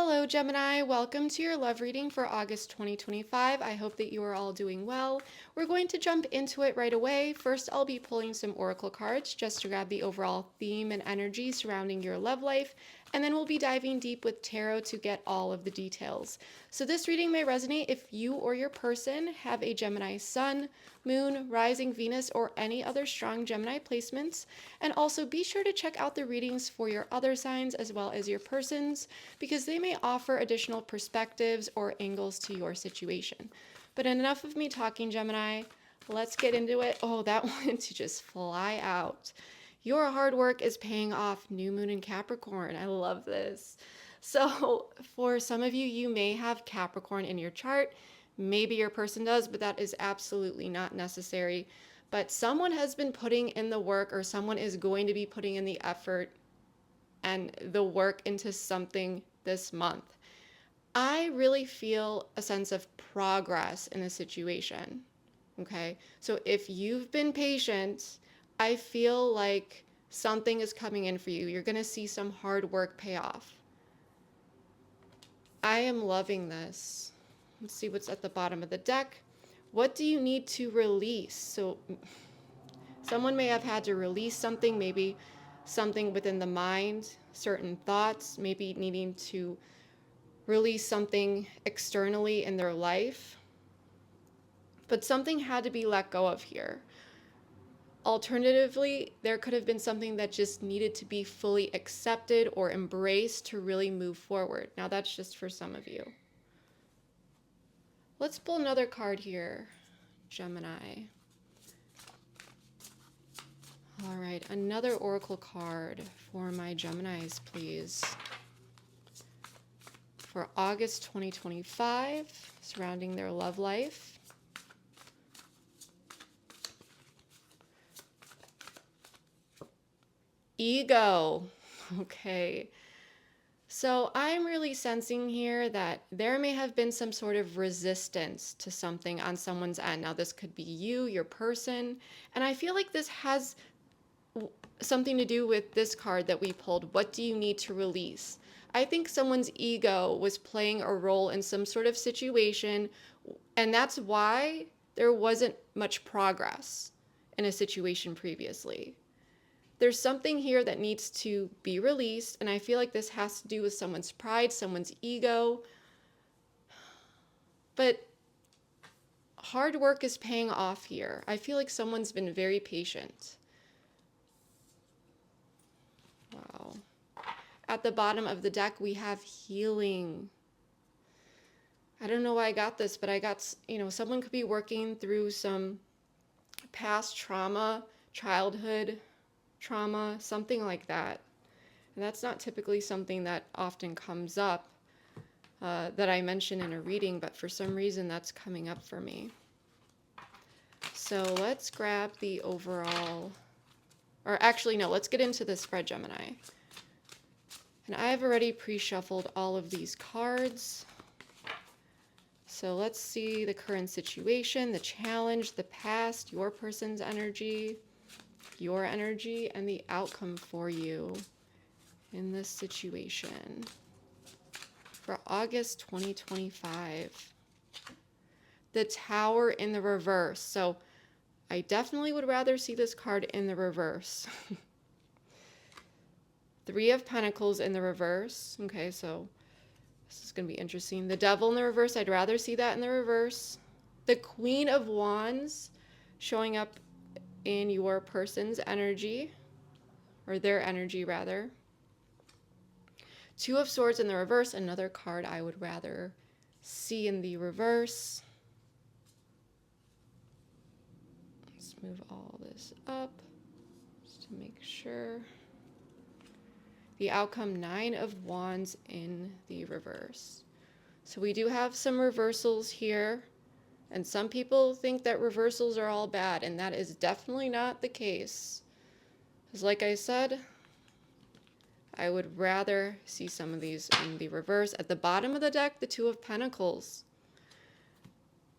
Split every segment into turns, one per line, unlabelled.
Hello, Gemini. Welcome to your love reading for August 2025. I hope that you are all doing well. We're going to jump into it right away. First, I'll be pulling some oracle cards just to grab the overall theme and energy surrounding your love life, and then we'll be diving deep with tarot to get all of the details. So this reading may resonate if you or your person have a Gemini sun, moon, rising Venus, or any other strong Gemini placements. And also be sure to check out the readings for your other signs as well as your persons, because they may offer additional perspectives or angles to your situation. But enough of me talking, Gemini. Let's get into it. Oh, that wanted to just fly out. Your hard work is paying off, new moon in Capricorn. I love this. So for some of you, you may have Capricorn in your chart. Maybe your person does, but that is absolutely not necessary. But someone has been putting in the work, or someone is going to be putting in the effort and the work into something this month. I really feel a sense of progress in the situation. Okay, so if you've been patient, I feel like something is coming in for you. You're going to see some hard work pay off. I am loving this. Let's see what's at the bottom of the deck. What do you need to release? So someone may have had to release something, maybe something within the mind, certain thoughts, maybe needing to release something externally in their life. But something had to be let go of here. Alternatively, there could have been something that just needed to be fully accepted or embraced to really move forward. Now that's just for some of you. Let's pull another card here, Gemini. All right, another oracle card for my Geminis, please. For August 2025, surrounding their love life. Ego. Okay. So I'm really sensing here that there may have been some sort of resistance to something on someone's end. Now, this could be you, your person, and I feel like this has something to do with this card that we pulled. What do you need to release? I think someone's ego was playing a role in some sort of situation, and that's why there wasn't much progress in a situation previously. There's something here that needs to be released, and I feel like this has to do with someone's pride, someone's ego. But hard work is paying off here. I feel like someone's been very patient. Wow. At the bottom of the deck, we have healing. I don't know why I got this, but I got, someone could be working through some past trauma, childhood trauma, something like that. And that's not typically something that often comes up that I mention in a reading, but for some reason that's coming up for me. So let's grab the overall, or actually no, let's get into the spread, Gemini. And I have already pre-shuffled all of these cards. So let's see the current situation, the challenge, the past, your person's energy, your energy, and the outcome for you in this situation for August 2025. The Tower in the reverse. So I definitely would rather see this card in the reverse. Three of Pentacles in the reverse. Okay, so this is going to be interesting. The Devil in the reverse. I'd rather see that in the reverse. The Queen of Wands showing up in your person's energy, or their energy rather. Two of Swords in the reverse, another card I would rather see in the reverse. Let's move all this up just to make sure. The outcome, Nine of Wands in the reverse. So we do have some reversals here. And some people think that reversals are all bad, and that is definitely not the case. Because like I said, I would rather see some of these in the reverse. At the bottom of the deck, the Two of Pentacles.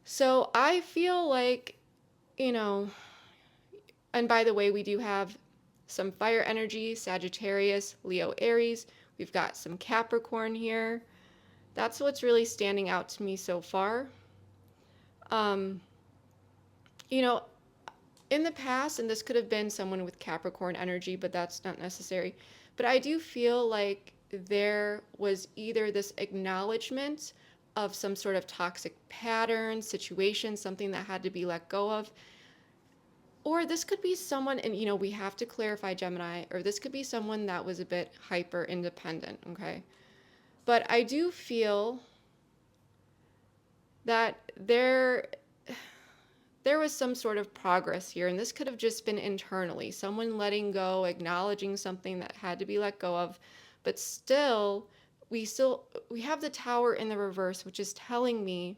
So I feel like, and by the way, we do have some fire energy, Sagittarius, Leo, Aries. We've got some Capricorn here. That's what's really standing out to me so far. Um, you know, in the past, and this could have been someone with Capricorn energy, but that's not necessary. But I do feel like there was either this acknowledgement of some sort of toxic pattern, situation, something that had to be let go of, or this could be someone, and we have to clarify, Gemini, or this could be someone that was a bit hyper independent, okay? But I do feel that there was some sort of progress here, and this could have just been internally, someone letting go, acknowledging something that had to be let go of, but we have the Tower in the reverse, which is telling me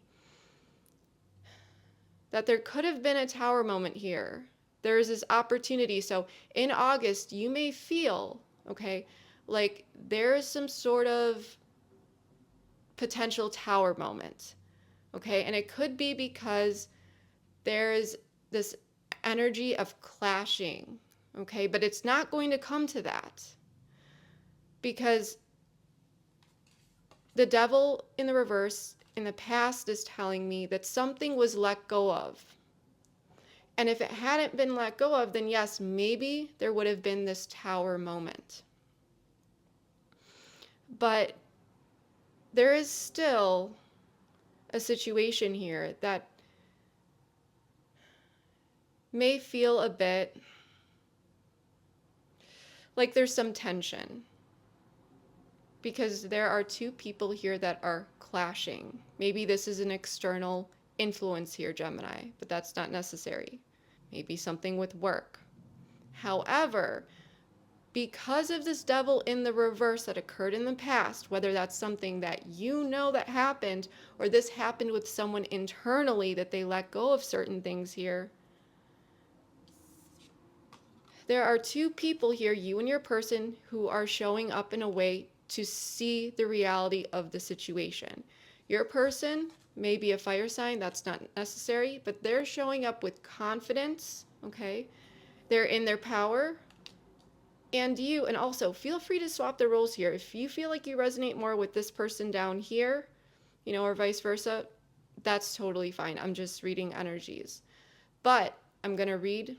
that there could have been a Tower moment here. There's this opportunity. So in August, you may feel, okay, like there is some sort of potential Tower moment, okay? And it could be because there's this energy of clashing, okay? But it's not going to come to that, because the Devil in the reverse in the past is telling me that something was let go of. And if it hadn't been let go of, then yes, maybe there would have been this Tower moment. But there is still a situation here that may feel a bit like there's some tension, because there are two people here that are clashing. Maybe this is an external influence here, Gemini, but that's not necessary. Maybe something with work. However, because of this Devil in the reverse that occurred in the past, whether that's something that that happened, or this happened with someone internally that they let go of certain things here, there are two people here, you and your person, who are showing up in a way to see the reality of the situation. Your person may be a fire sign, that's not necessary, but they're showing up with confidence, okay? They're in their power. And also feel free to swap the roles here. If you feel like you resonate more with this person down here, or vice versa, that's totally fine. I'm just reading energies. But I'm going to read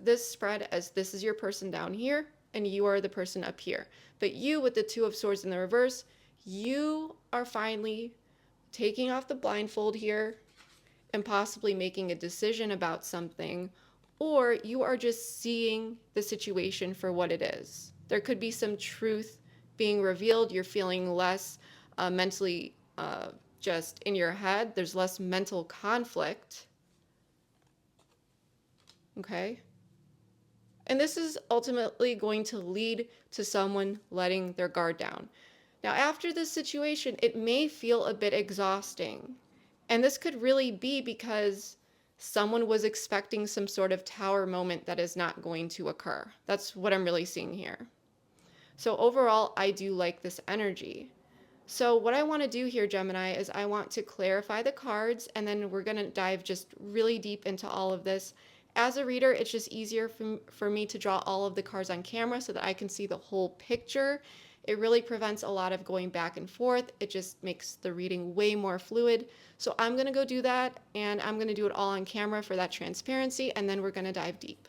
this spread as this is your person down here and you are the person up here. But you, with the Two of Swords in the reverse, you are finally taking off the blindfold here and possibly making a decision about something, or you are just seeing the situation for what it is. There could be some truth being revealed. You're feeling less mentally just in your head. There's less mental conflict. Okay? And this is ultimately going to lead to someone letting their guard down. Now, after this situation, it may feel a bit exhausting. And this could really be because someone was expecting some sort of Tower moment that is not going to occur. That's what I'm really seeing here. So overall, I do like this energy. So what I want to do here, Gemini, is I want to clarify the cards, and then we're going to dive just really deep into all of this. As a reader, it's just easier for me to draw all of the cards on camera so that I can see the whole picture. It really prevents a lot of going back and forth. It just makes the reading way more fluid. So I'm going to go do that, and I'm going to do it all on camera for that transparency, and then we're going to dive deep.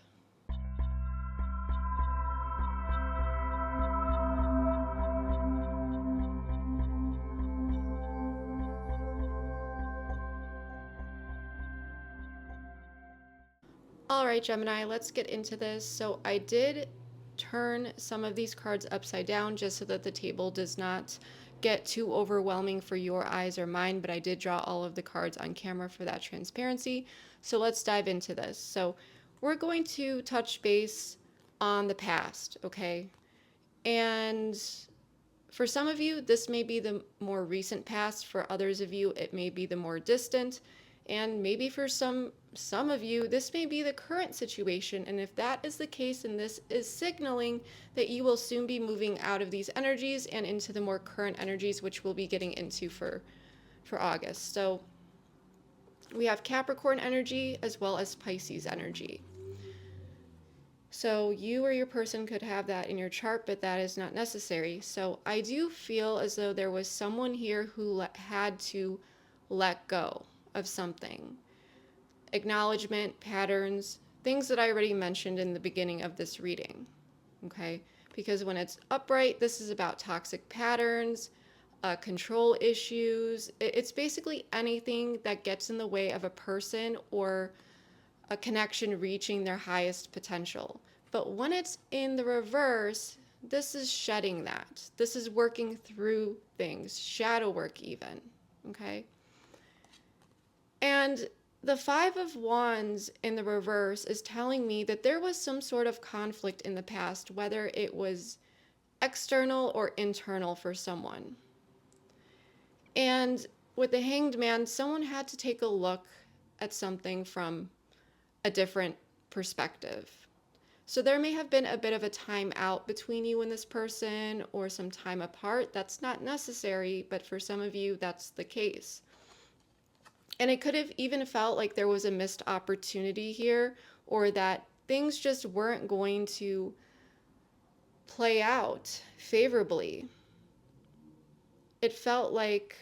All right, Gemini, let's get into this. So I did turn some of these cards upside down just so that the table does not get too overwhelming for your eyes or mine, but I did draw all of the cards on camera for that transparency. So let's dive into this. So we're going to touch base on the past, okay? And for some of you, this may be the more recent past. For others of you, it may be the more distant. And maybe for some of you, this may be the current situation. And if that is the case, then this is signaling that you will soon be moving out of these energies and into the more current energies, which we'll be getting into for August. So we have Capricorn energy as well as Pisces energy. So you or your person could have that in your chart, but that is not necessary. So I do feel as though there was someone here who had to let go of something. Acknowledgement, patterns, things that I already mentioned in the beginning of this reading. Okay? Because when it's upright, this is about toxic patterns, control issues. It's basically anything that gets in the way of a person or a connection reaching their highest potential. But when it's in the reverse, this is shedding that. This is working through things, shadow work even, okay? And the Five of Wands in the reverse is telling me that there was some sort of conflict in the past, whether it was external or internal for someone. And with the Hanged Man, someone had to take a look at something from a different perspective. So there may have been a bit of a time out between you and this person or some time apart. That's not necessary, but for some of you, that's the case. And it could have even felt like there was a missed opportunity here, or that things just weren't going to play out favorably. It felt like,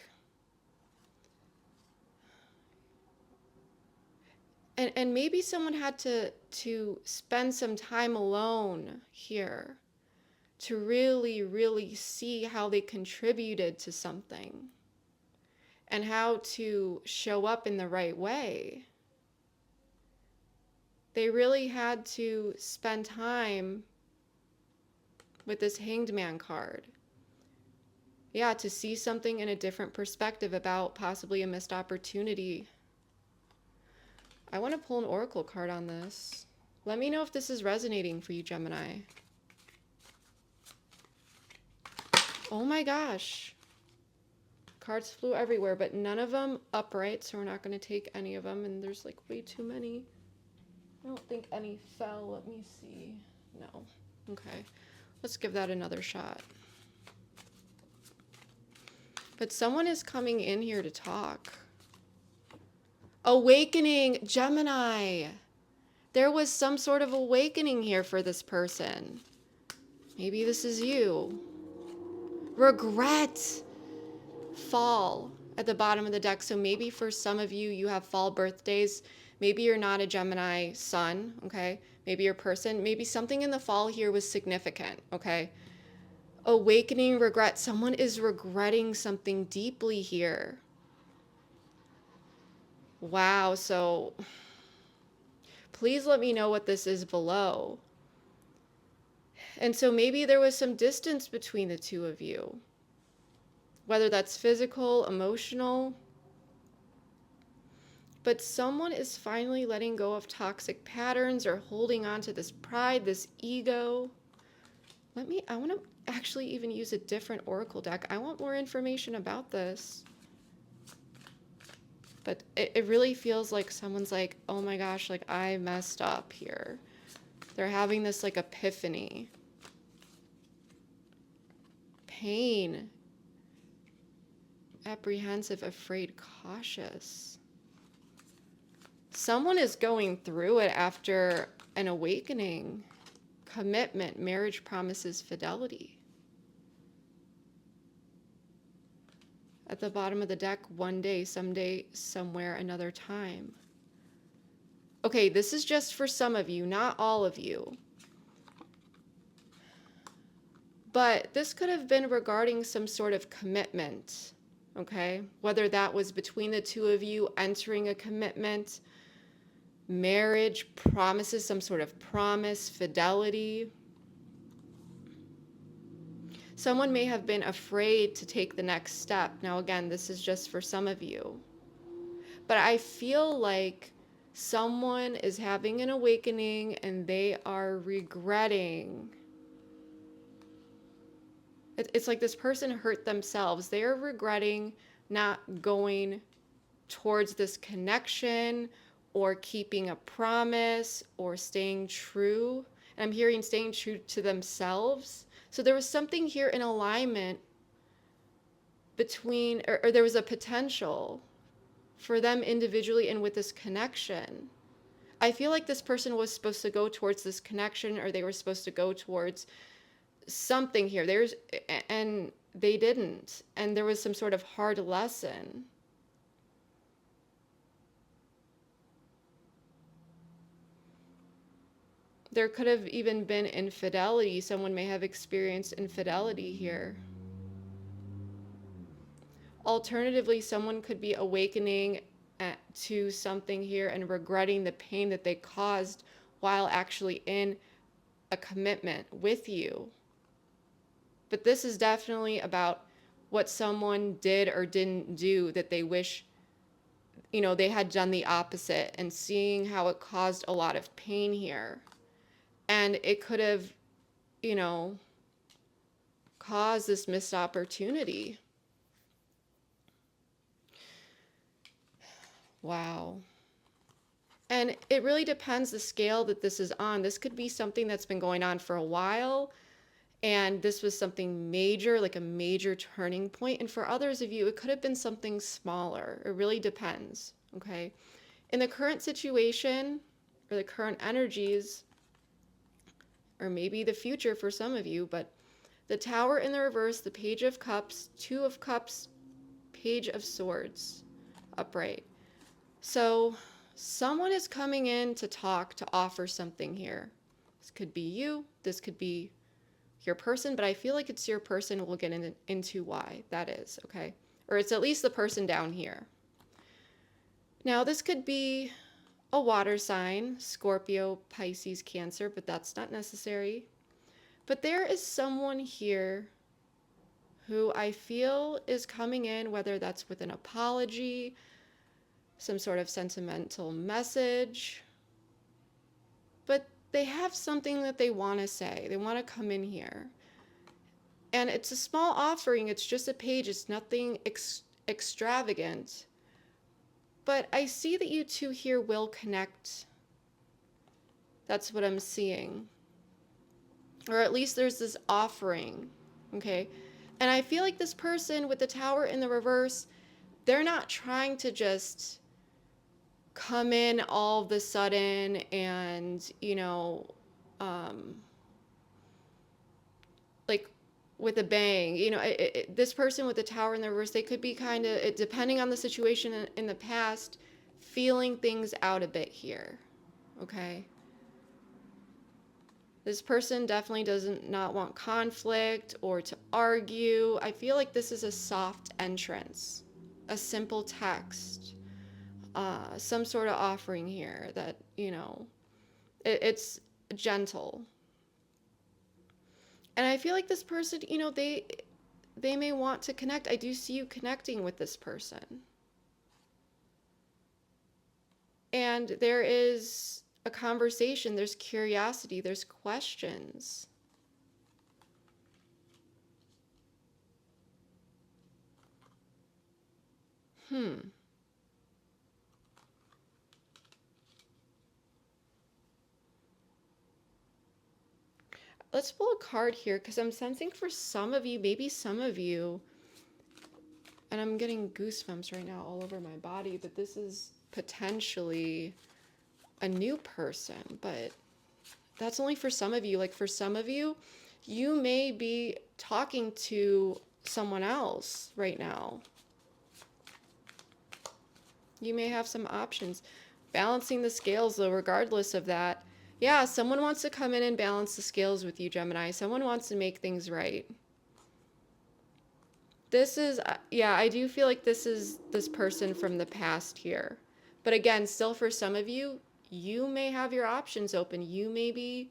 and maybe someone had to spend some time alone here to really see how they contributed to something and how to show up in the right way. They really had to spend time with this Hanged Man card. Yeah, to see something in a different perspective about possibly a missed opportunity. I want to pull an oracle card on this. Let me know if this is resonating for you, Gemini. Oh my gosh. Cards flew everywhere, but none of them upright, so we're not going to take any of them, and there's like way too many. I don't think any fell. Let me see. No. Okay. Let's give that another shot. But someone is coming in here to talk. Awakening, Gemini. There was some sort of awakening here for this person. Maybe this is you. Regret. Fall at the bottom of the deck. So maybe for some of you, you have fall birthdays. Maybe you're not a Gemini sun, okay? Maybe your person, maybe something in the fall here was significant, okay? Awakening, regret. Someone is regretting something deeply here. Wow, so please let me know what this is below. And so maybe there was some distance between the two of you, whether that's physical, emotional. But someone is finally letting go of toxic patterns or holding on to this pride, this ego. I want to actually even use a different oracle deck. I want more information about this. But it really feels like someone's like, oh my gosh, like I messed up here. They're having this like epiphany. Pain. Apprehensive, afraid, cautious. Someone is going through it after an awakening. Commitment, marriage promises, fidelity. At the bottom of the deck, one day, someday, somewhere, another time. Okay, this is just for some of you, not all of you. But this could have been regarding some sort of commitment, okay? Whether that was between the two of you, entering a commitment, marriage, promises, some sort of promise, fidelity. Someone may have been afraid to take the next step. Now, again, this is just for some of you. But I feel like someone is having an awakening and they are regretting. It's like this person hurt themselves. They are regretting not going towards this connection or keeping a promise or staying true. And I'm hearing staying true to themselves. So there was something here in alignment between, or there was a potential for them individually and with this connection. I feel like this person was supposed to go towards this connection, or they were supposed to go towards something here. And they didn't. And there was some sort of hard lesson. There could have even been infidelity. Someone may have experienced infidelity here. Alternatively, someone could be awakening to something here and regretting the pain that they caused while actually in a commitment with you. But this is definitely about what someone did or didn't do that they wish, they had done the opposite, and seeing how it caused a lot of pain here. And it could have, caused this missed opportunity. Wow. And it really depends the scale that this is on. This could be something that's been going on for a while, and this was something major, like a major turning point. And for others of you, it could have been something smaller. It really depends, okay? In the current situation, or the current energies, or maybe the future for some of you, but the Tower in the reverse, the Page of Cups, Two of Cups, Page of Swords, upright. So someone is coming in to talk, to offer something here. This could be you, this could be your person, but I feel like it's your person. We'll get into why that is, okay? Or it's at least the person down here. Now, this could be a water sign, Scorpio, Pisces, Cancer, but that's not necessary. But there is someone here who I feel is coming in, whether that's with an apology, some sort of sentimental message, but they have something that they want to say. They want to come in here. And it's a small offering. It's just a page. It's nothing extravagant. But I see that you two here will connect. That's what I'm seeing. Or at least there's this offering, okay? And I feel like this person with the Tower in the reverse, they're not trying to just come in all of a sudden and, like with a bang. This person with the Tower in the reverse, they could be kind of, depending on the situation in the past, feeling things out a bit here, okay? This person definitely doesn't not want conflict or to argue. I feel like this is a soft entrance, a simple text, some sort of offering here that, it's gentle. And I feel like this person, they may want to connect. I do see you connecting with this person. And there is a conversation, there's curiosity, there's questions. Let's pull a card here, because I'm sensing for some of you, maybe some of you, and I'm getting goosebumps right now all over my body, but this is potentially a new person, but that's only for some of you. Like for some of you, you may be talking to someone else right now. You may have some options. Balancing the scales though, regardless of that. Yeah, someone wants to come in and balance the scales with you, Gemini. Someone wants to make things right. This is, I do feel like this is this person from the past here. But again, still for some of you, you may have your options open. You may be,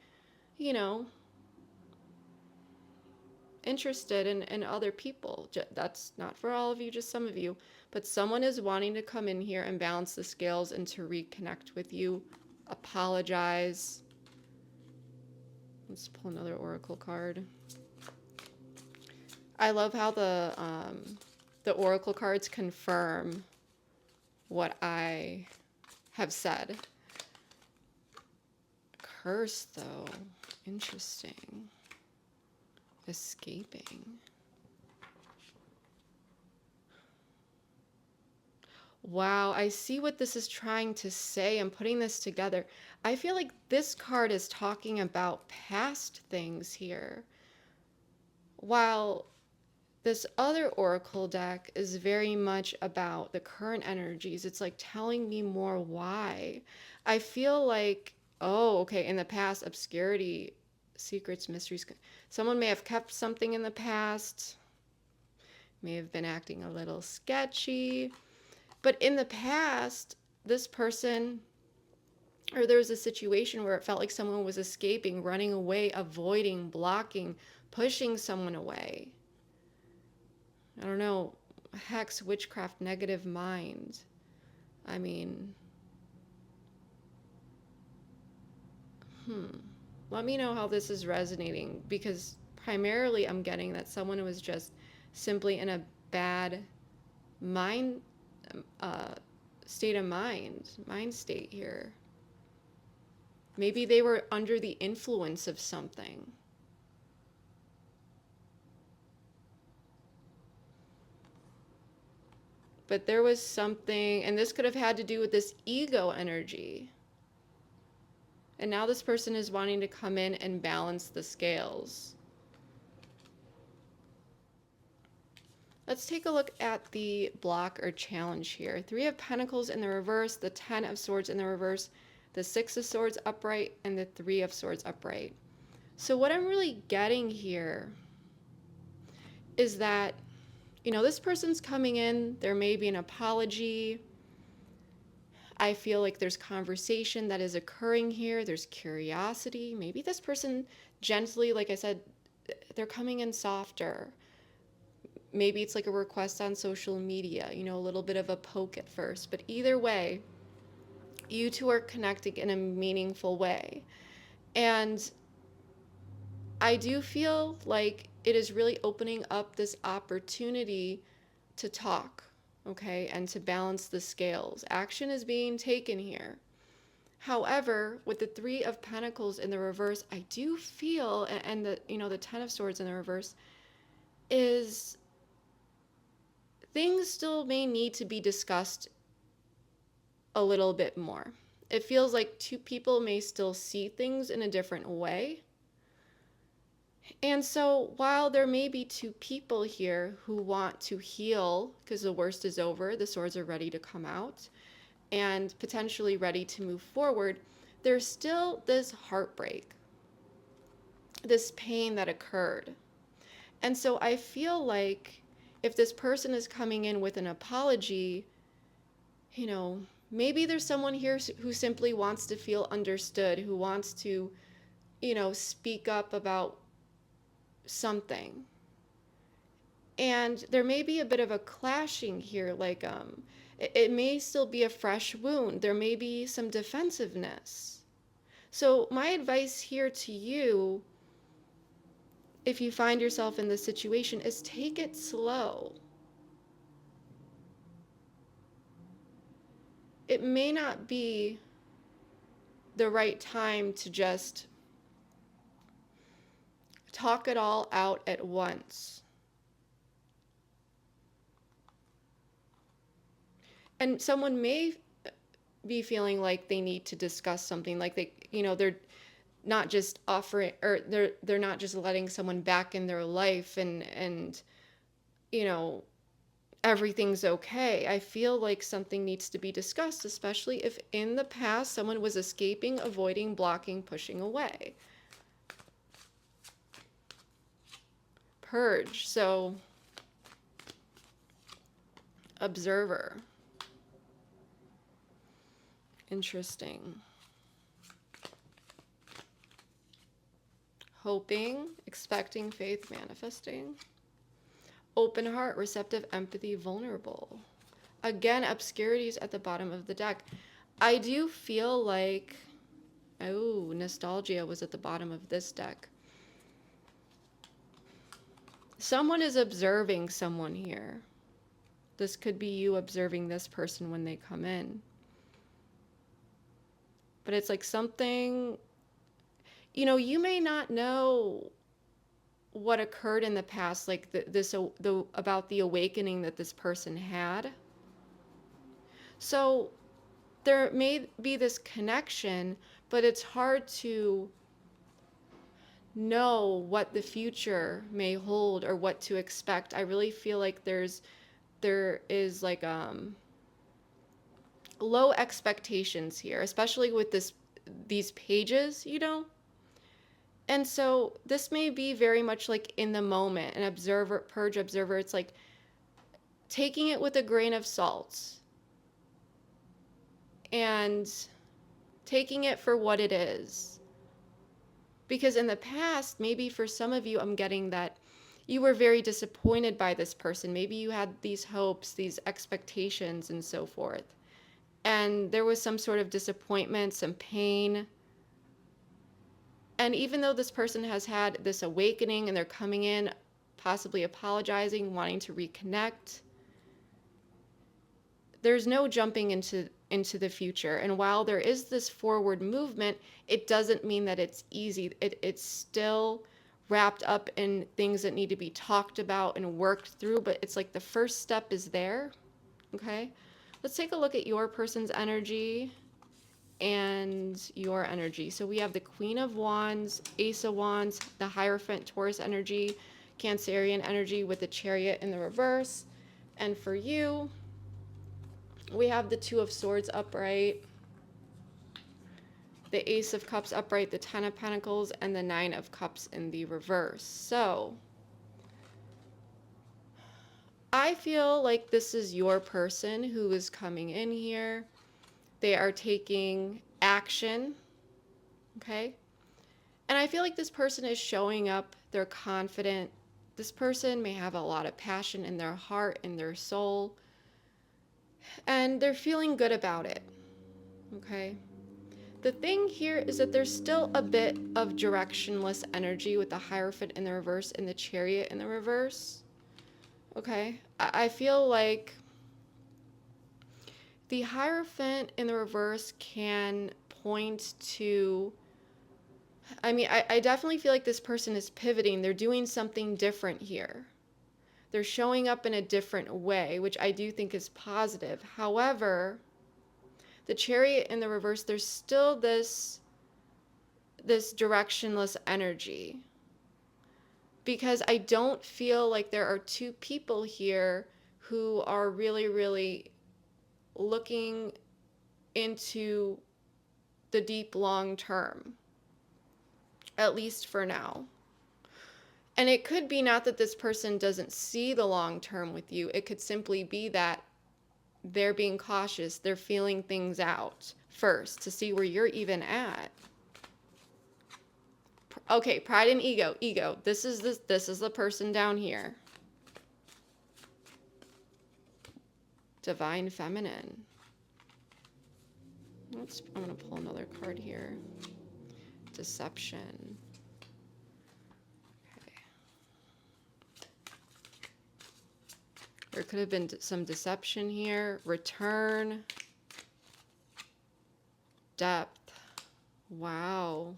interested in other people. That's not for all of you, just some of you. But someone is wanting to come in here and balance the scales and to reconnect with you. Apologize. Let's pull another oracle card. I love how the oracle cards confirm what I have said. Curse, though. Interesting. Escaping. Wow, I see what this is trying to say. I'm putting this together. I feel like this card is talking about past things here, while this other oracle deck is very much about the current energies. It's like telling me more why. I feel like, oh, okay, in the past, obscurity, secrets, mysteries. Someone may have kept something in the past, may have been acting a little sketchy. But in the past, this person, or there was a situation where it felt like someone was escaping, running away, avoiding, blocking, pushing someone away. I don't know, hex, witchcraft, negative mind. I mean, let me know how this is resonating, because primarily I'm getting that someone was just simply in a bad mind uh, state of mind state here. Maybe they were under the influence of something. But there was something, and this could have had to do with this ego energy. And now this person is wanting to come in and balance the scales. Let's take a look at the block or challenge here. Three of Pentacles in the reverse, the 10 of Swords in the reverse, the 6 of Swords upright, and the 3 of Swords upright. So what I'm really getting here is that, you know, this person's coming in, there may be an apology. I feel like there's conversation that is occurring here. There's curiosity. Maybe this person gently, like I said, they're coming in softer. Maybe it's like a request on social media, you know, a little bit of a poke at first. But either way, you two are connecting in a meaningful way. And I do feel like it is really opening up this opportunity to talk, okay, and to balance the scales. Action is being taken here. However, with the 3 of Pentacles in the reverse, I do feel, and the, you know, the 10 of Swords in the reverse, is things still may need to be discussed a little bit more. It feels like two people may still see things in a different way. And so while there may be two people here who want to heal because the worst is over, the swords are ready to come out and potentially ready to move forward, there's still this heartbreak, this pain that occurred. And so I feel like if this person is coming in with an apology, you know, maybe there's someone here who simply wants to feel understood, who wants to, you know, speak up about something. And there may be a bit of a clashing here, like it may still be a fresh wound. There may be some defensiveness. So my advice here to you, if you find yourself in this situation, is take it slow. It may not be the right time to just talk it all out at once. And someone may be feeling like they need to discuss something, like they, you know, they're not just offering, or they're not just letting someone back in their life and you know, everything's okay. I feel like something needs to be discussed, especially if in the past someone was escaping, avoiding, blocking, pushing away. Purge. So observer. Interesting. Hoping, expecting, faith, manifesting. Open heart, receptive, empathy, vulnerable. Again, obscurities at the bottom of the deck. I do feel like, oh, nostalgia was at the bottom of this deck. Someone is observing someone here. This could be you observing this person when they come in. But it's like something, you know, you may not know what occurred in the past, like about the awakening that this person had. So there may be this connection, but it's hard to know what the future may hold or what to expect. I really feel like there is like low expectations here, especially with these pages, you know? And so this may be very much like in the moment, an observer, purge observer. It's like taking it with a grain of salt and taking it for what it is. Because in the past, maybe for some of you, I'm getting that you were very disappointed by this person. Maybe you had these hopes, these expectations, and so forth. And there was some sort of disappointment, some pain. And even though this person has had this awakening and they're coming in, possibly apologizing, wanting to reconnect, there's no jumping into the future. And while there is this forward movement, it doesn't mean that it's easy. It's still wrapped up in things that need to be talked about and worked through, but it's like the first step is there. Okay, let's take a look at your person's energy and your energy. So we have the Queen of Wands, Ace of Wands, the Hierophant, Taurus energy, Cancerian energy with the Chariot in the reverse. And for you, we have the Two of Swords upright, the Ace of Cups upright, the Ten of Pentacles, and the Nine of Cups in the reverse. So I feel like this is your person who is coming in here. They are taking action, okay? And I feel like this person is showing up. They're confident. This person may have a lot of passion in their heart, in their soul, and they're feeling good about it, okay? The thing here is that there's still a bit of directionless energy with the Hierophant in the reverse and the Chariot in the reverse. Okay, I feel like the Hierophant in the reverse can point to, I mean, I definitely feel like this person is pivoting. They're doing something different here. They're showing up in a different way, which I do think is positive. However, the Chariot in the reverse, there's still this directionless energy, because I don't feel like there are two people here who are really, really looking into the deep long term, at least for now. And it could be not that this person doesn't see the long term with you. It could simply be that they're being cautious. They're feeling things out first to see where you're even at. Okay, pride and ego. Ego. This is the person down here. Divine feminine. I'm gonna pull another card here. Deception. Okay. There could have been some deception here. Return. Depth. Wow.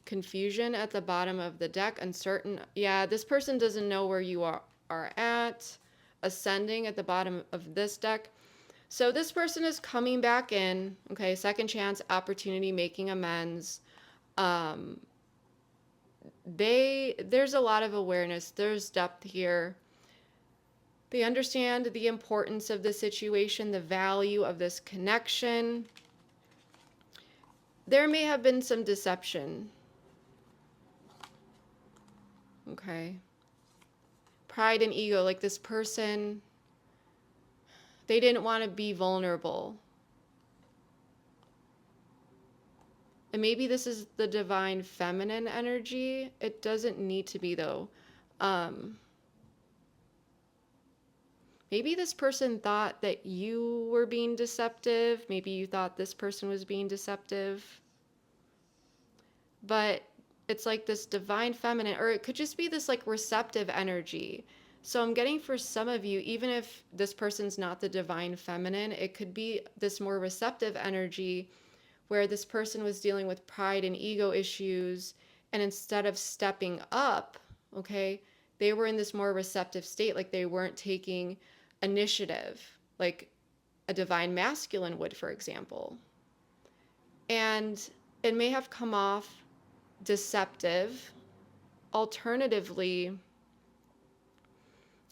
Confusion at the bottom of the deck. Uncertain. Yeah, this person doesn't know where you are at. Ascending at the bottom of this deck. So this person is coming back in. Okay, second chance, opportunity, making amends. There's a lot of awareness. There's depth here. They understand the importance of the situation, the value of this connection. There may have been some deception. Okay. Pride and ego, like this person, they didn't want to be vulnerable. And maybe this is the divine feminine energy. It doesn't need to be, though. Maybe this person thought that you were being deceptive. Maybe you thought this person was being deceptive. But it's like this divine feminine, or it could just be this like receptive energy. So I'm getting for some of you, even if this person's not the divine feminine, it could be this more receptive energy where this person was dealing with pride and ego issues, and instead of stepping up, okay, they were in this more receptive state, like they weren't taking initiative. Like a divine masculine would, for example. And it may have come off deceptive. Alternatively,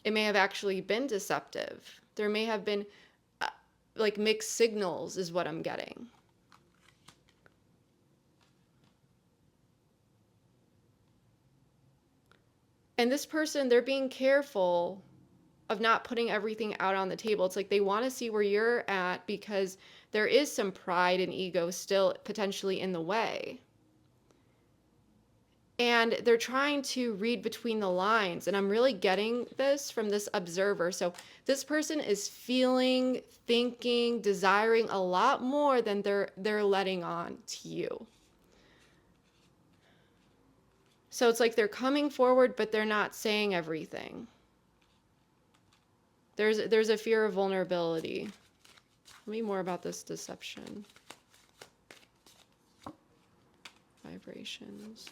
it may have actually been deceptive. There may have been like mixed signals is what I'm getting. And this person, they're being careful of not putting everything out on the table. It's like they want to see where you're at because there is some pride and ego still potentially in the way. And they're trying to read between the lines. And I'm really getting this from this observer. So this person is feeling, thinking, desiring a lot more than they're letting on to you. So it's like they're coming forward, but they're not saying everything. There's a fear of vulnerability. Tell me more about this deception. Vibrations.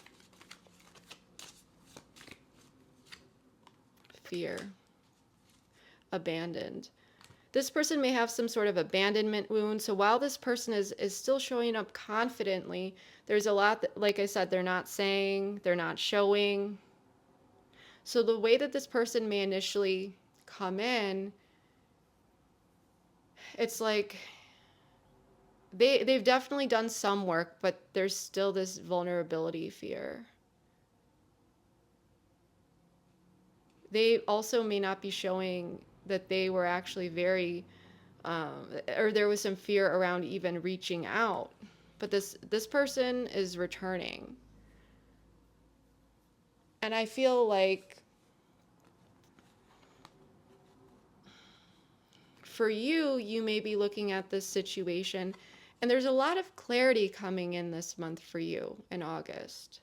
Fear. Abandoned. This person may have some sort of abandonment wound. So while this person is still showing up confidently, there's a lot that, like I said, they're not saying, they're not showing. So the way that this person may initially come in, it's like they've definitely done some work, but there's still this vulnerability fear. They also may not be showing that they were actually very, or there was some fear around even reaching out. But this person is returning. And I feel like for you, you may be looking at this situation, and there's a lot of clarity coming in this month for you in August.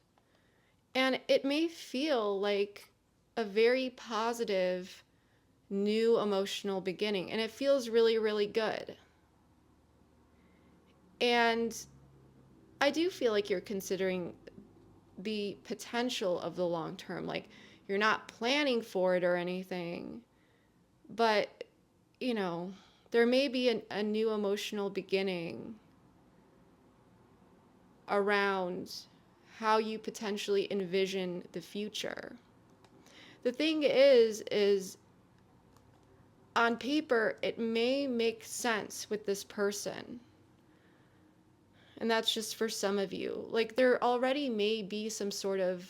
And it may feel like a very positive new emotional beginning, and it feels really, really good. And I do feel like you're considering the potential of the long term. Like you're not planning for it or anything, but you know, there may be a new emotional beginning around how you potentially envision the future. The thing is on paper, it may make sense with this person. And that's just for some of you. Like there already may be some sort of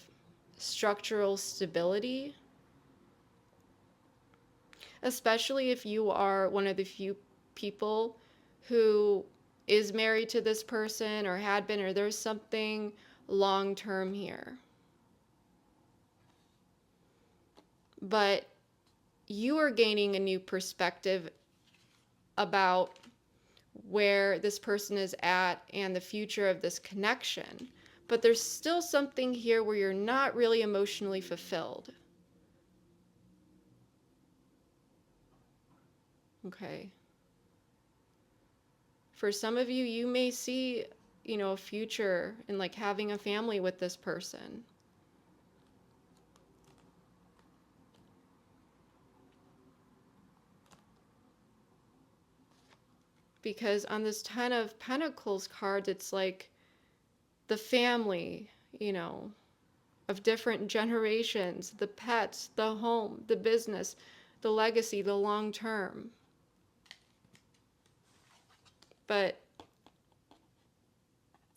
structural stability, especially if you are one of the few people who is married to this person or had been, or there's something long-term here. But you are gaining a new perspective about where this person is at and the future of this connection. But there's still something here where you're not really emotionally fulfilled. Okay. For some of you, you may see, you know, a future in like having a family with this person. Because on this Ten of Pentacles card, it's like the family, you know, of different generations, the pets, the home, the business, the legacy, the long term. But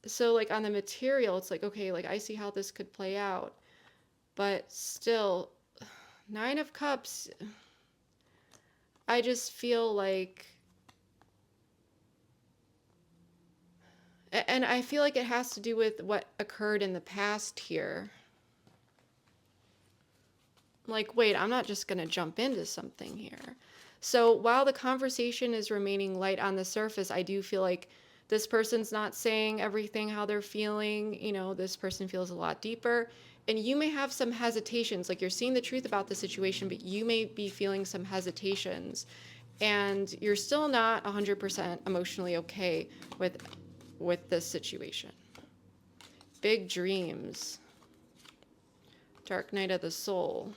so like on the material, it's like, okay, like I see how this could play out. But still, Nine of Cups, I just feel like, and I feel like it has to do with what occurred in the past here. Like, wait, I'm not just going to jump into something here. So while the conversation is remaining light on the surface, I do feel like this person's not saying everything how they're feeling. You know, this person feels a lot deeper. And you may have some hesitations, like you're seeing the truth about the situation, but you may be feeling some hesitations. And you're still not 100% emotionally okay with this situation. Big dreams. Dark night of the soul.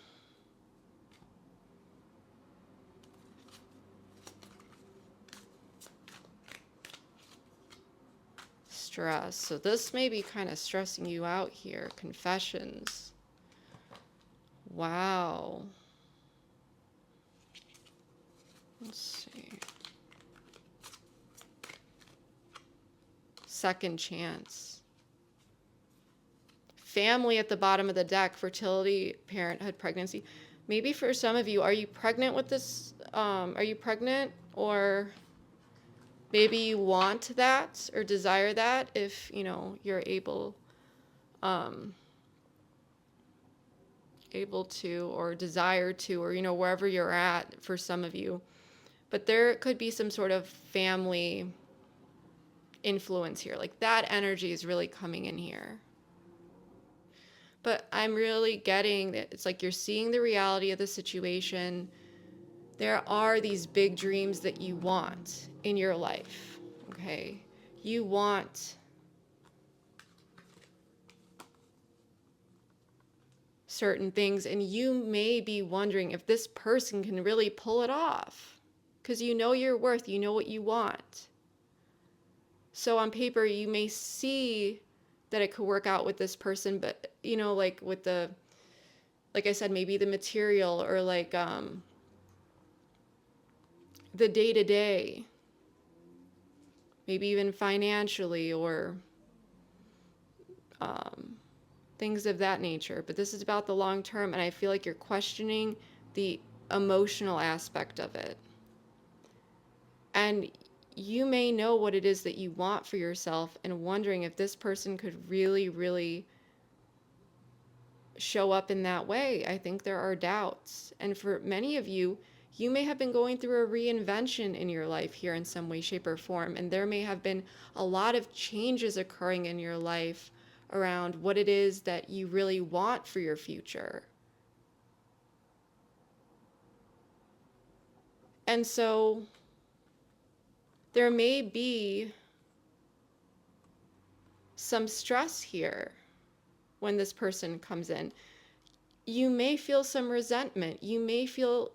stress. So this may be kind of stressing you out here. Confessions. Wow. Let's see. Second chance. Family at the bottom of the deck. Fertility, parenthood, pregnancy. Maybe for some of you, are you pregnant with this? Are you pregnant, or maybe you want that or desire that if, you know, you're able to, or desire to, or, you know, wherever you're at for some of you. But there could be some sort of family influence here. Like that energy is really coming in here. But I'm really getting that it's like you're seeing the reality of the situation. There are these big dreams that you want in your life, okay? You want certain things, and you may be wondering if this person can really pull it off, because you know your worth, you know what you want. So on paper, you may see that it could work out with this person, but, you know, like with the, like I said, maybe the material, or like the day-to-day, maybe even financially, or things of that nature. But this is about the long term, and I feel like you're questioning the emotional aspect of it. And you may know what it is that you want for yourself, and wondering if this person could really, really show up in that way. I think there are doubts. And for many of you, you may have been going through a reinvention in your life here in some way, shape, or form. And there may have been a lot of changes occurring in your life around what it is that you really want for your future. And so there may be some stress here when this person comes in. You may feel some resentment. You may feel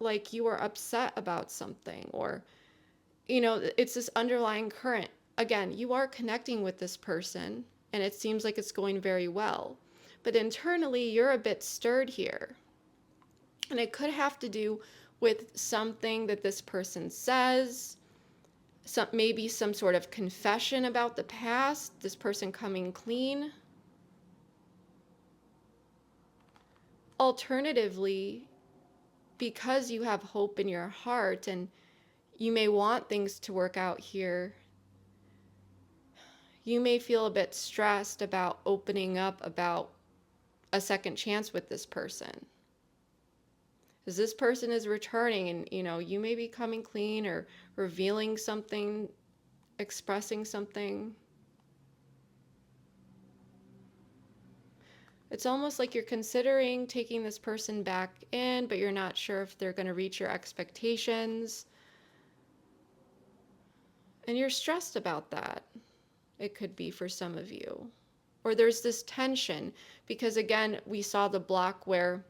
like you are upset about something, or, you know, it's this underlying current. Again, you are connecting with this person, and it seems like it's going very well. But internally, you're a bit stirred here. And it could have to do with something that this person says, maybe some sort of confession about the past, this person coming clean. Alternatively, because you have hope in your heart and you may want things to work out here, you may feel a bit stressed about opening up about a second chance with this person. Because this person is returning, and, you know, you may be coming clean or revealing something, expressing something. It's almost like you're considering taking this person back in, but you're not sure if they're going to reach your expectations. And you're stressed about that. It could be for some of you. Or there's this tension because, again, we saw the block where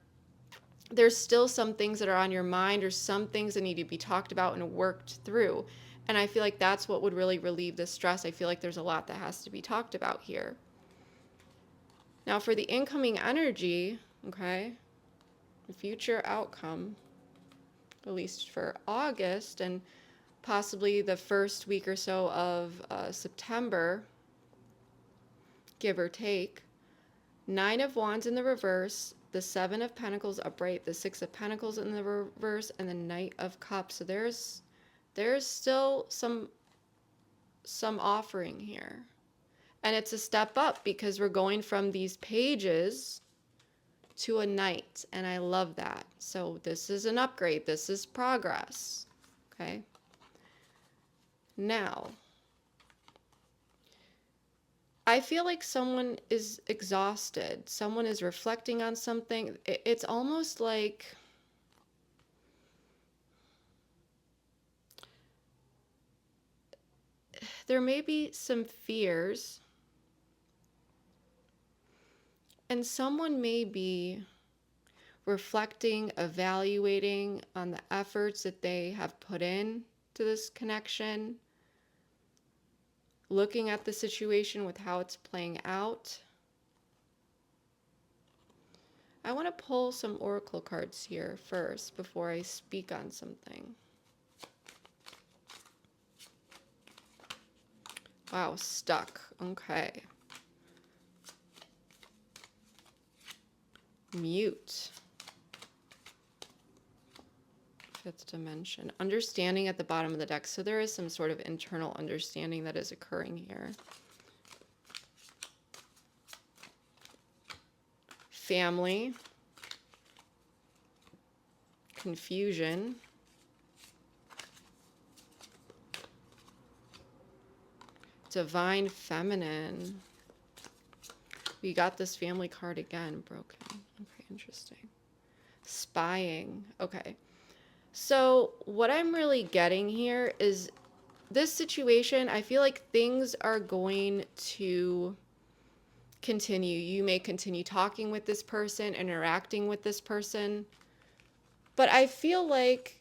there's still some things that are on your mind, or some things that need to be talked about and worked through. And I feel like that's what would really relieve the stress. I feel like there's a lot that has to be talked about here. Now for the incoming energy, okay, the future outcome, at least for August and possibly the first week or so of September, give or take. 9 of Wands in the reverse, the 7 of Pentacles upright, the 6 of Pentacles in the reverse, and the Knight of Cups. So there's still some offering here. And it's a step up because we're going from these pages to a knight, and I love that. So this is an upgrade. This is progress. Okay. Now, I feel like someone is exhausted. Someone is reflecting on something. It's almost like there may be some fears, and someone may be reflecting, evaluating on the efforts that they have put in to this connection. looking at the situation with how it's playing out. I want to pull some oracle cards here first before I speak on something. Wow, stuck. Okay. Mute. Fifth dimension. Understanding at the bottom of the deck. So there is some sort of internal understanding that is occurring here. Family. Confusion. Divine feminine. We got this family card again, broken. Okay, interesting. Spying. Okay. So what I'm really getting here is this situation, I feel like things are going to continue. You may continue talking with this person, interacting with this person, but I feel like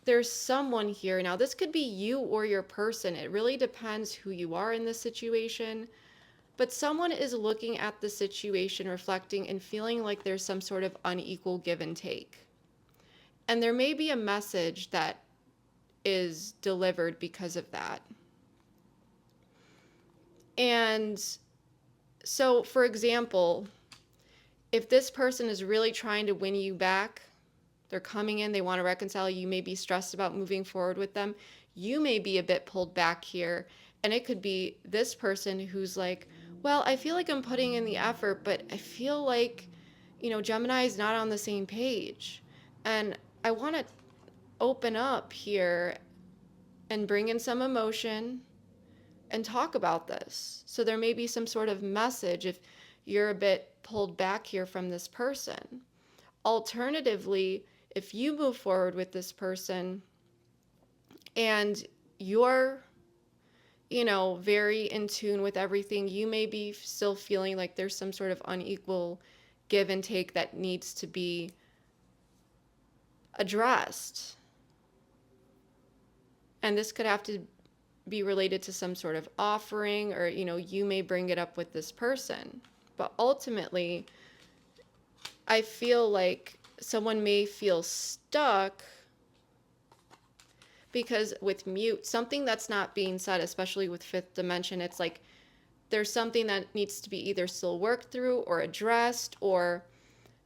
there's someone here. Now, this could be you or your person. It really depends who you are in this situation. But someone is looking at the situation, reflecting, and feeling like there's some sort of unequal give and take. And there may be a message that is delivered because of that. And so, for example, if this person is really trying to win you back, they're coming in, they want to reconcile, you may be stressed about moving forward with them. You may be a bit pulled back here. And it could be this person who's like, well, I feel like I'm putting in the effort, but I feel like, Gemini is not on the same page. And I want to open up here and bring in some emotion and talk about this. So there may be some sort of message if you're a bit pulled back here from this person. Alternatively, if you move forward with this person and you're, very in tune with everything, you may be still feeling like there's some sort of unequal give and take that needs to be addressed. And this could have to be related to some sort of offering, or, you may bring it up with this person. But ultimately, I feel like someone may feel stuck because with mute, something that's not being said, especially with fifth dimension, it's like there's something that needs to be either still worked through or addressed, or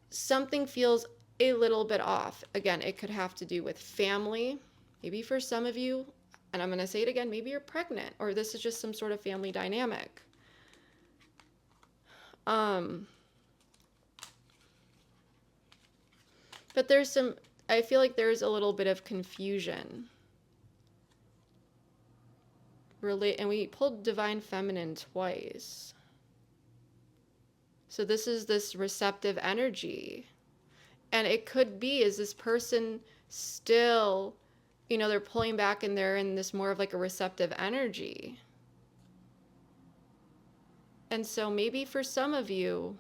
something feels a little bit off. Again, it could have to do with family. Maybe for some of you, and I'm going to say it again, maybe you're pregnant, or this is just some sort of family dynamic. But I feel like there's a little bit of confusion. And we pulled divine feminine twice. So this is this receptive energy. And it could be, is this person still, they're pulling back and they're in this more of like a receptive energy. And so maybe for some of you,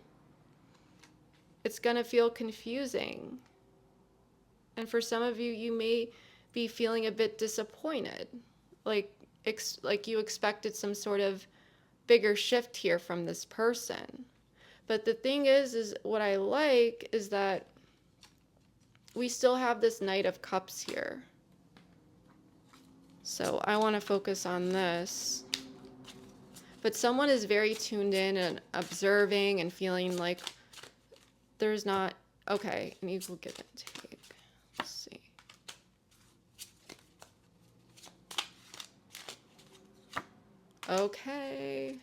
it's going to feel confusing. And for some of you, you may be feeling a bit disappointed. Like you expected some sort of bigger shift here from this person. But the thing is what I like is that we still have this Knight of Cups here. So I want to focus on this. But someone is very tuned in and observing and feeling like there's not, okay, an equal give and take. Let's see. Okay.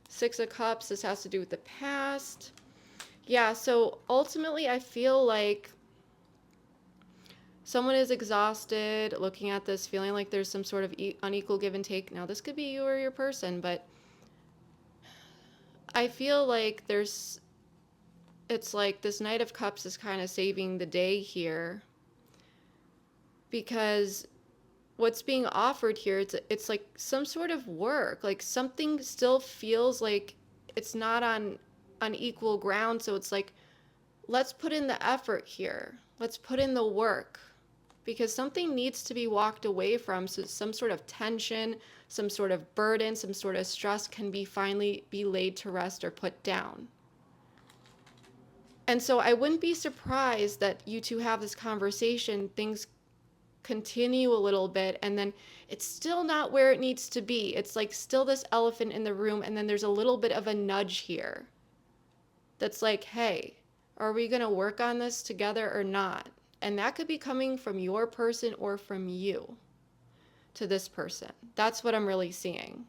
Six of Cups, this has to do with the past. Yeah, so ultimately I feel like someone is exhausted, looking at this, feeling like there's some sort of unequal give and take. Now, this could be you or your person, but I feel like it's like this Knight of Cups is kind of saving the day here, because what's being offered here, it's like some sort of work, like something still feels like it's not on equal ground. So it's like, let's put in the effort here. Let's put in the work. because something needs to be walked away from. So some sort of tension, some sort of burden, some sort of stress can be finally be laid to rest or put down. And so I wouldn't be surprised that you two have this conversation, things continue a little bit, and then it's still not where it needs to be. It's like still this elephant in the room, and then there's a little bit of a nudge here that's like, hey, are we going to work on this together or not? And that could be coming from your person or from you to this person. That's what I'm really seeing.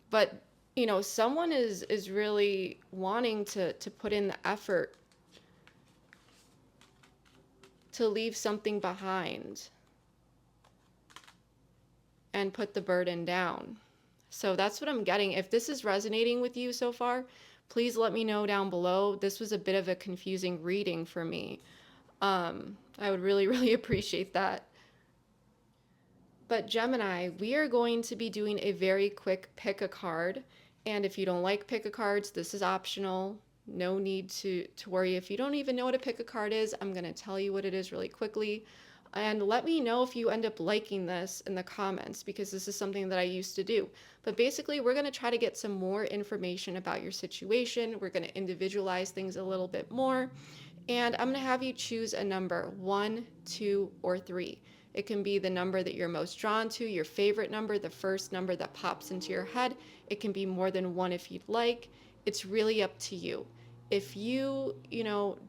But, you know, someone is really wanting to put in the effort to leave something behind and put the burden down. So that's what I'm getting. If this is resonating with you so far, please let me know down below. This was a bit of a confusing reading for me. I would really, really appreciate that. But Gemini, we are going to be doing a very quick pick a card. And if you don't like pick a cards, this is optional. No need to worry. If you don't even know what a pick a card is, I'm going to tell you what it is really quickly. And let me know if you end up liking this in the comments, because this is something that I used to do. But basically, we're going to try to get some more information about your situation. We're going to individualize things a little bit more. And I'm going to have you choose a number, 1, 2, or 3. It can be the number that you're most drawn to, your favorite number, the first number that pops into your head. It can be more than one if you'd like. It's really up to you. If you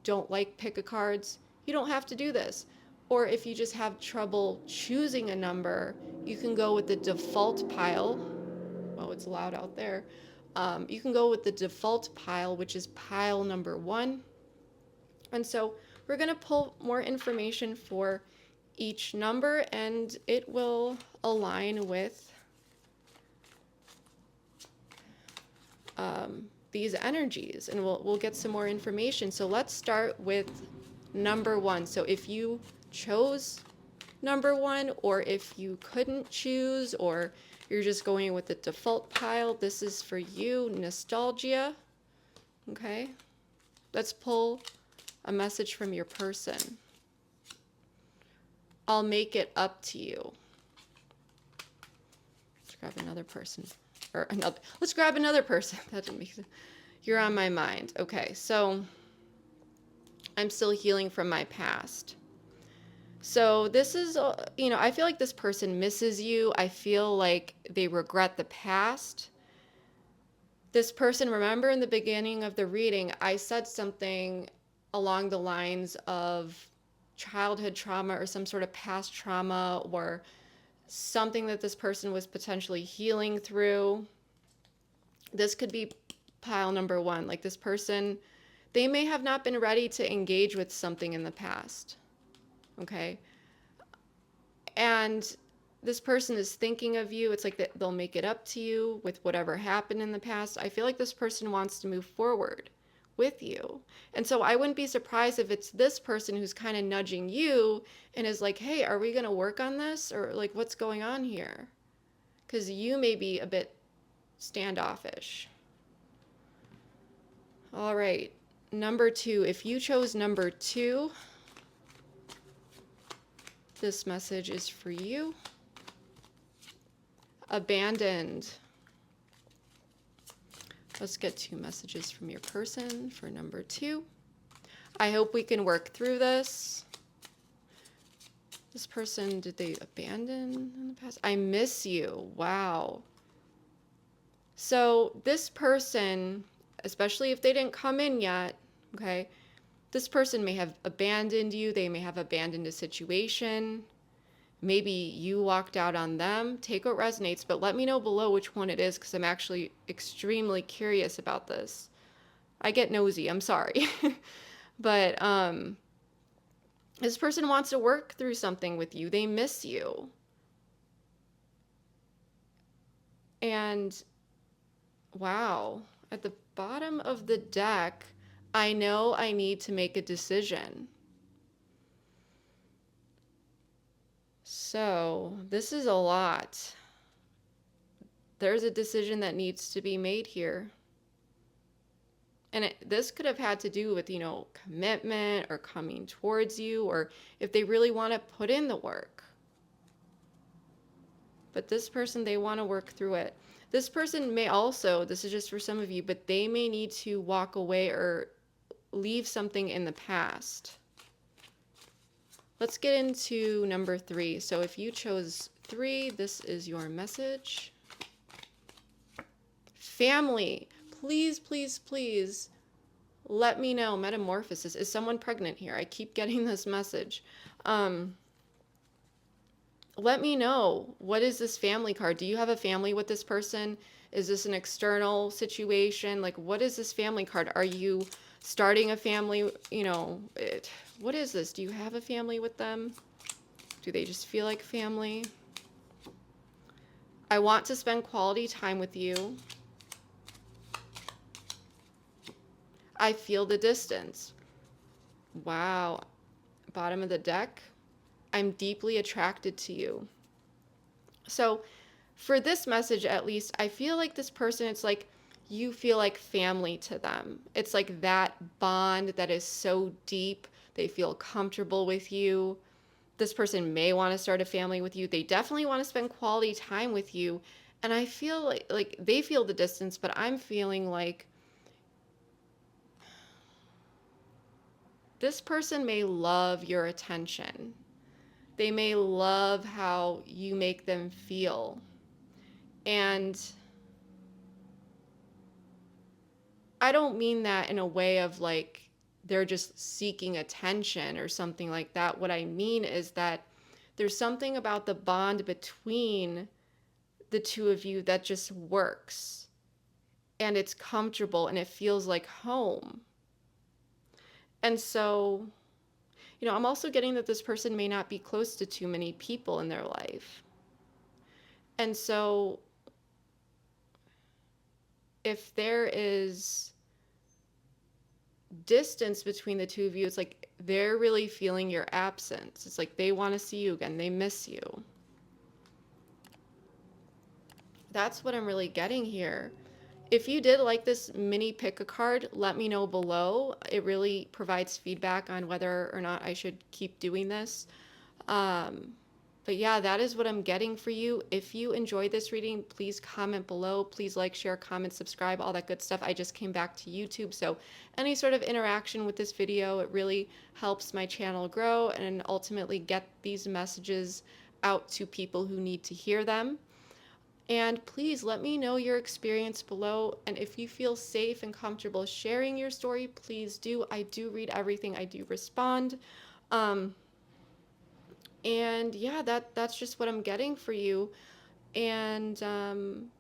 don't like pick a cards, you don't have to do this. Or if you just have trouble choosing a number, you can go with the default pile. Oh, it's loud out there. You can go with the default pile, which is pile number 1. And so we're going to pull more information for each number, and it will align with these energies, and we'll get some more information. So let's start with number 1. So if you chose number 1, or if you couldn't choose, or you're just going with the default pile, this is for you, nostalgia. Okay, let's pull a message from your person. I'll make it up to you. Let's grab another person. Let's grab another person. That didn't make sense. You're on my mind. Okay, so I'm still healing from my past. So this is, I feel like this person misses you. I feel like they regret the past. This person, remember in the beginning of the reading, I said something along the lines of childhood trauma or some sort of past trauma, or something that this person was potentially healing through. This could be pile number 1. Like this person, they may have not been ready to engage with something in the past. Okay. And this person is thinking of you. It's like they'll make it up to you with whatever happened in the past. I feel like this person wants to move forward with you. And so I wouldn't be surprised if it's this person who's kind of nudging you and is like, hey, are we going to work on this? Or like, what's going on here? Because you may be a bit standoffish. All right. Number 2. If you chose number 2, this message is for you. Abandoned. Let's get 2 messages from your person for number 2. I hope we can work through this. This person, did they abandon in the past? I miss you. Wow. So this person, especially if they didn't come in yet, okay, this person may have abandoned you. They may have abandoned a situation. Maybe you walked out on them. Take what resonates, but let me know below which one it is, because I'm actually extremely curious about this. I get nosy, I'm sorry. But this person wants to work through something with you. They miss you. And wow, at the bottom of the deck, I know I need to make a decision. So this is a lot. There's a decision that needs to be made here. And this could have had to do with, you know, commitment or coming towards you, or if they really want to put in the work. But this person, they want to work through it. This person may also, this is just for some of you, but they may need to walk away or leave something in the past. Let's get into number 3. So if you chose 3, this is your message. Family. Please, please, please let me know. Metamorphosis. Is someone pregnant here? I keep getting this message. Let me know. What is this family card? Do you have a family with this person? Is this an external situation? Like, what is this family card? Are you starting a family? You know, what is this? Do you have a family with them? Do they just feel like family? I want to spend quality time with you. I feel the distance. Wow. Bottom of the deck. I'm deeply attracted to you. So for this message, at least, I feel like this person, it's like you feel like family to them. It's like that bond that is so deep. They feel comfortable with you. This person may want to start a family with you. They definitely want to spend quality time with you. And I feel like they feel the distance, but I'm feeling like this person may love your attention. They may love how you make them feel. And I don't mean that in a way of like they're just seeking attention or something like that. What I mean is that there's something about the bond between the two of you that just works. And it's comfortable and it feels like home. And so, you know, I'm also getting that this person may not be close to too many people in their life. And so if there is distance between the two of you, it's like they're really feeling your absence. It's like they want to see you again. They miss you. That's what I'm really getting here. If you did like this mini pick a card, let me know below. It really provides feedback on whether or not I should keep doing this. But yeah, that is what I'm getting for you. If you enjoyed this reading, please comment below. Please like, share, comment, subscribe, all that good stuff. I just came back to YouTube, so any sort of interaction with this video, it really helps my channel grow and ultimately get these messages out to people who need to hear them. And please let me know your experience below. And if you feel safe and comfortable sharing your story, please do. I do read everything. I do respond. And yeah, that's just what I'm getting for you. And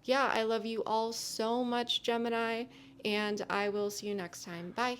yeah, I love you all so much, Gemini. And I will see you next time. Bye.